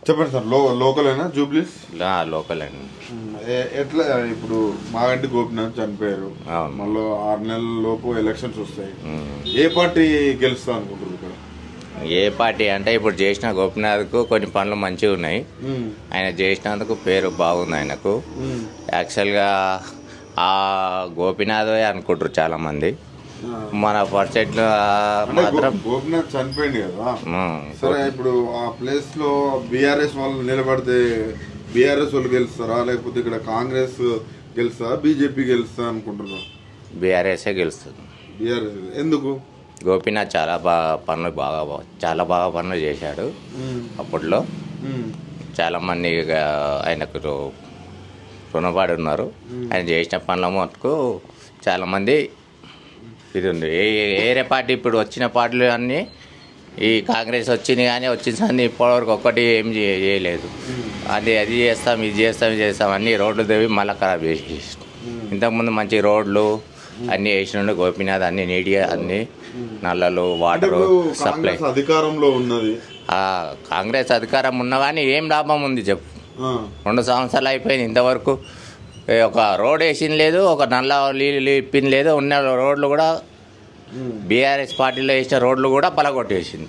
చెప్పండి సార్. లోకలేనా జూబ్లీస్? లోకల్ అండి. ఎట్లా ఇప్పుడు మాగంటి గోపినాథ్ చనిపోయారు, అవును. మళ్ళీ 6 నెలల లోపు ఎలక్షన్స్ వస్తాయి. ఏ పార్టీ గెలుస్తా అనుకుంటారు ఇక్కడ? ఏ పార్టీ అంటే ఇప్పుడు చేసిన గోపినాథ్కు కొన్ని పనులు మంచిగా ఉన్నాయి. ఆయన చేసినందుకు పేరు బాగుంది ఆయనకు. యాక్చువల్గా ఆ గోపినాథే అనుకుంటారు చాలామంది. మన పర్సెంట్ మాత్రం గోపినాథ్ చనిపోయింది కదా. సరే, ఇప్పుడు ఆ ప్లేస్ లో బీఆర్ఎస్ వాళ్ళు నిలబడితే బీఆర్ఎస్ వాళ్ళు గెలుస్తారా, లేకపోతే ఇక్కడ కాంగ్రెస్ గెలుస్తా, బీజేపీ గెలుస్తా అనుకుంటున్నారు? బీఆర్ఎస్ఏ గెలుస్తుంది. బీఆర్ఎస్ ఎందుకు? గోపీనాథ్ చాలా బాగా పనులు చేశాడు. అప్పట్లో చాలామంది ఆయనకు రుణపడి ఉన్నారు. ఆయన చేసిన పనుల మటుకు చాలామంది ఇది ఉంది. వేరే పార్టీ ఇప్పుడు వచ్చిన పార్టీలు అన్నీ ఈ కాంగ్రెస్ వచ్చింది, కానీ వచ్చింది ఇప్పటివరకు ఒక్కటి ఏం చేయలేదు. అది చేస్తాం, ఇది చేస్తాం అన్నీ రోడ్లు దేవి మళ్ళీ ఖరాబ్ చేసి. ఇంతకుముందు మంచి రోడ్లు అన్నీ వేసినండు గోపీనాథ్. అన్ని నీట్గా అన్ని నల్లలు, వాటరు సప్లై. అధికారంలో ఉన్నది కాంగ్రెస్ అధికారం ఉన్నా కానీ ఏం లాభం ఉంది చెప్పు? 2 సంవత్సరాలు అయిపోయింది, ఇంతవరకు ఒక రోడ్ వేసింది లేదు, ఒక నల్ల నీళ్ళు ఇప్పింది లేదు. ఉన్న రోడ్లు కూడా బీఆర్ఎస్ పార్టీలో వేసిన రోడ్లు కూడా పలగొట్టేసింది.